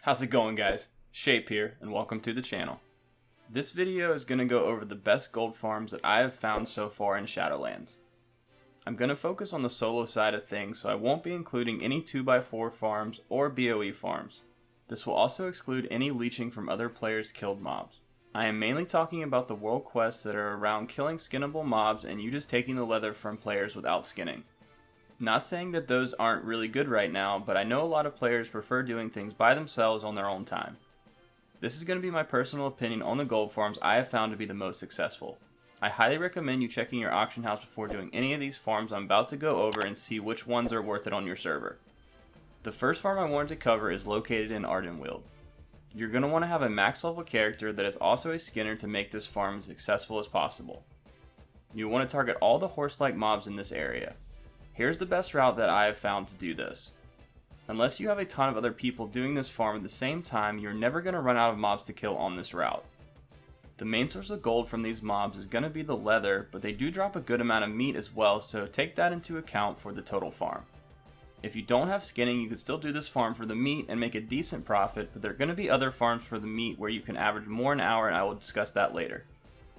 How's it going, guys? Shape here, and welcome to the channel. This video is going to go over the best gold farms that I have found so far in Shadowlands. I'm going to focus on the solo side of things, so I won't be including any 2x4 farms or BOE farms. This will also exclude any leeching from other players' killed mobs. I am mainly talking about the world quests that are around killing skinnable mobs and you just taking the leather from players without skinning. Not saying that those aren't really good right now, but I know a lot of players prefer doing things by themselves on their own time. This is going to be my personal opinion on the gold farms I have found to be the most successful. I highly recommend you checking your auction house before doing any of these farms I'm about to go over and see which ones are worth it on your server. The first farm I wanted to cover is located in Arden Wheel. You're going to want to have a max level character that is also a skinner to make this farm as successful as possible. You want to target all the horse-like mobs in this area. Here's the best route that I have found to do this. Unless you have a ton of other people doing this farm at the same time, you're never going to run out of mobs to kill on this route. The main source of gold from these mobs is going to be the leather, but they do drop a good amount of meat as well, so take that into account for the total farm. If you don't have skinning, you could still do this farm for the meat and make a decent profit, but there are going to be other farms for the meat where you can average more an hour, and I will discuss that later.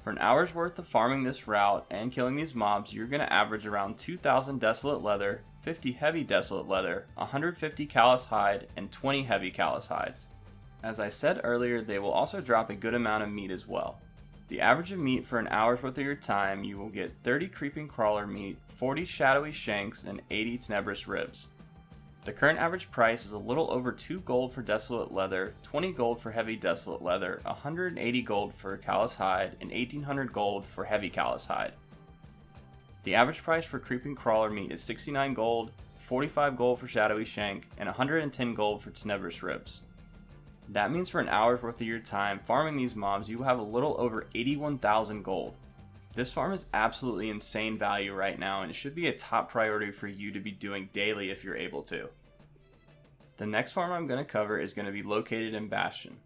For an hour's worth of farming this route and killing these mobs, you're going to average around 2,000 desolate leather, 50 heavy desolate leather, 150 callous hide, and 20 heavy callous hides. As I said earlier, they will also drop a good amount of meat as well. The average of meat for an hour's worth of your time, you will get 30 creeping crawler meat, 40 shadowy shanks, and 80 tenebrous ribs. The current average price is a little over 2 gold for desolate leather, 20 gold for heavy desolate leather, 180 gold for callous hide, and 1800 gold for heavy callous hide. The average price for creeping crawler meat is 69 gold, 45 gold for shadowy shank, and 110 gold for tenebrous ribs. That means for an hour's worth of your time farming these mobs, you will have a little over 81,000 gold. This farm is absolutely insane value right now, and it should be a top priority for you to be doing daily if you're able to. The next farm I'm going to cover is going to be located in Bastion.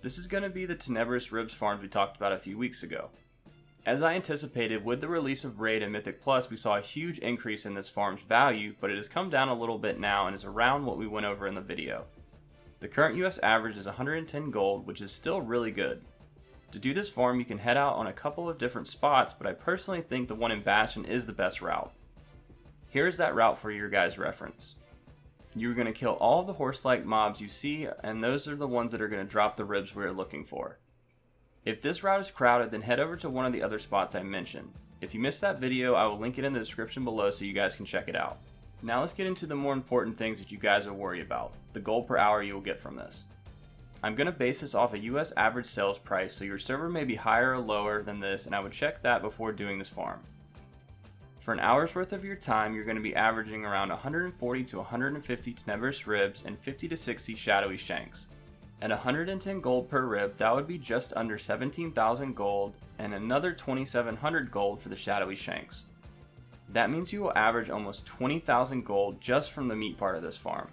This is going to be the tenebrous ribs farms we talked about a few weeks ago. As I anticipated, with the release of Raid and Mythic Plus, we saw a huge increase in this farm's value, but it has come down a little bit now and is around what we went over in the video. The current US average is 110 gold, which is still really good. To do this farm, you can head out on a couple of different spots, but I personally think the one in Bastion is the best route. Here's that route for your guys' reference. You're going to kill all of the horse-like mobs you see, and those are the ones that are going to drop the ribs we're looking for. If this route is crowded, then head over to one of the other spots I mentioned. If you missed that video, I will link it in the description below so you guys can check it out. Now let's get into the more important things that you guys are worried about, the gold per hour you will get from this. I'm going to base this off a US average sales price, so your server may be higher or lower than this, and I would check that before doing this farm. For an hour's worth of your time, you're going to be averaging around 140 to 150 tenebrous ribs and 50 to 60 shadowy shanks. At 110 gold per rib, that would be just under 17,000 gold and another 2,700 gold for the shadowy shanks. That means you will average almost 20,000 gold just from the meat part of this farm.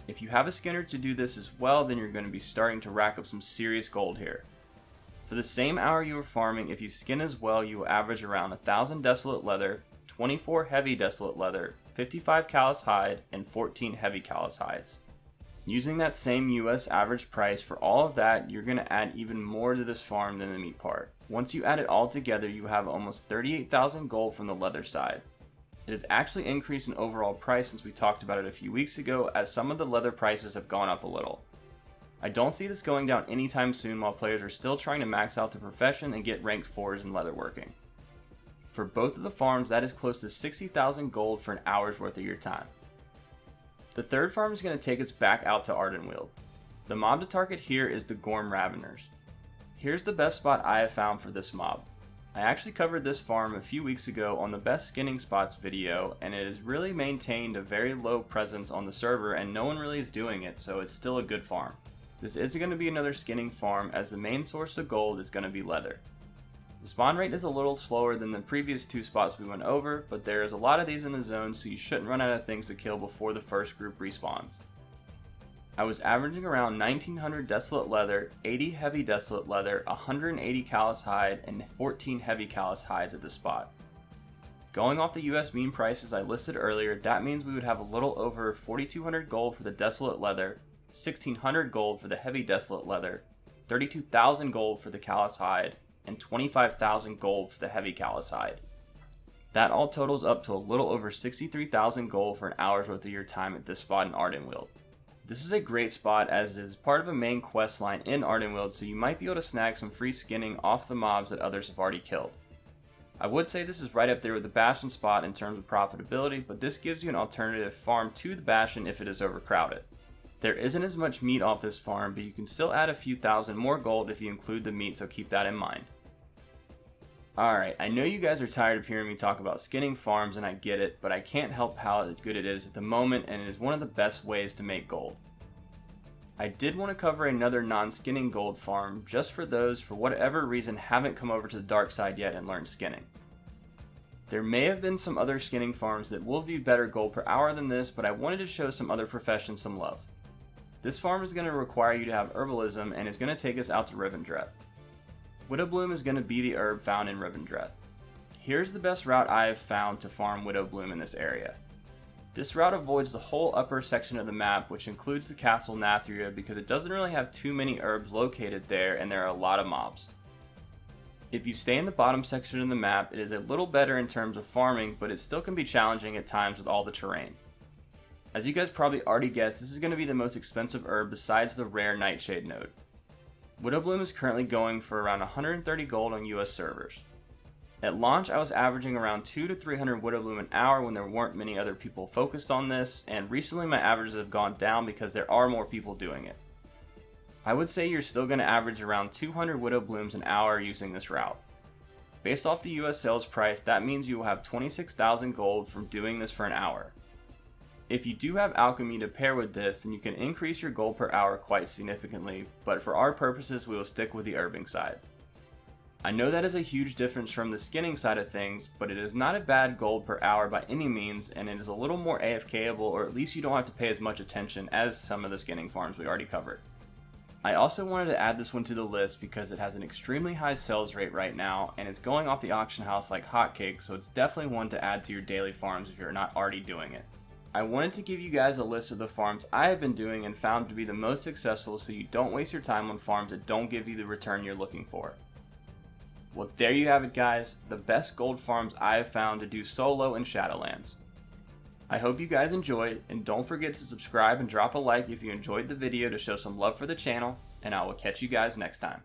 If you have a skinner to do this as well, then you're going to be starting to rack up some serious gold here. For the same hour you are farming, if you skin as well, you will average around 1,000 desolate leather, 24 heavy desolate leather, 55 callous hide, and 14 heavy callous hides. Using that same US average price for all of that, you're going to add even more to this farm than the meat part. Once you add it all together, you have almost 38,000 gold from the leather side. It has actually increased in overall price since we talked about it a few weeks ago, as some of the leather prices have gone up a little. I don't see this going down anytime soon while players are still trying to max out their profession and get ranked 4s in leatherworking. For both of the farms, that is close to 60,000 gold for an hour's worth of your time. The third farm is going to take us back out to Ardenwheel. The mob to target here is the Gorm Raveners. Here's the best spot I have found for this mob. I actually covered this farm a few weeks ago on the best skinning spots video, and it has really maintained a very low presence on the server and no one really is doing it, so it's still a good farm. This is going to be another skinning farm, as the main source of gold is going to be leather. The spawn rate is a little slower than the previous 2 spots we went over, but there is a lot of these in the zone, so you shouldn't run out of things to kill before the first group respawns. I was averaging around 1900 desolate leather, 80 heavy desolate leather, 180 callous hide, and 14 heavy callous hides at this spot. Going off the US mean prices I listed earlier, that means we would have a little over 4,200 gold for the desolate leather, 1600 gold for the heavy desolate leather, 32,000 gold for the callous hide, and 25,000 gold for the heavy callous hide. That all totals up to a little over 63,000 gold for an hour's worth of your time at this spot in Ardenwheel. This is a great spot as it is part of a main quest line in Ardenwheel, so you might be able to snag some free skinning off the mobs that others have already killed. I would say this is right up there with the Bastion spot in terms of profitability, but this gives you an alternative farm to the Bastion if it is overcrowded. There isn't as much meat off this farm, but you can still add a few thousand more gold if you include the meat, so keep that in mind. Alright, I know you guys are tired of hearing me talk about skinning farms, and I get it, but I can't help how good it is at the moment, and it is one of the best ways to make gold. I did want to cover another non-skinning gold farm just for those for whatever reason haven't come over to the dark side yet and learned skinning. There may have been some other skinning farms that will be better gold per hour than this, but I wanted to show some other professions some love. This farm is going to require you to have herbalism and is going to take us out to Rivendreth. Widowbloom is going to be the herb found in Rivendreth. Here's the best route I have found to farm Widowbloom in this area. This route avoids the whole upper section of the map, which includes the castle Nathria, because it doesn't really have too many herbs located there and there are a lot of mobs. If you stay in the bottom section of the map, it is a little better in terms of farming, but it still can be challenging at times with all the terrain. As you guys probably already guessed, this is going to be the most expensive herb besides the rare Nightshade node. Widowbloom is currently going for around 130 gold on US servers. At launch, I was averaging around 200 to 300 Widowbloom an hour when there weren't many other people focused on this, and recently my averages have gone down because there are more people doing it. I would say you're still going to average around 200 Widowblooms an hour using this route. Based off the US sales price, that means you will have 26,000 gold from doing this for an hour. If you do have alchemy to pair with this, then you can increase your gold per hour quite significantly, but for our purposes we will stick with the herbing side. I know that is a huge difference from the skinning side of things, but it is not a bad gold per hour by any means, and it is a little more AFKable, or at least you don't have to pay as much attention as some of the skinning farms we already covered. I also wanted to add this one to the list because it has an extremely high sales rate right now, and it's going off the auction house like hotcakes, so it's definitely one to add to your daily farms if you're not already doing it. I wanted to give you guys a list of the farms I have been doing and found to be the most successful so you don't waste your time on farms that don't give you the return you're looking for. Well, there you have it guys, the best gold farms I have found to do solo in Shadowlands. I hope you guys enjoyed, and don't forget to subscribe and drop a like if you enjoyed the video to show some love for the channel, and I will catch you guys next time.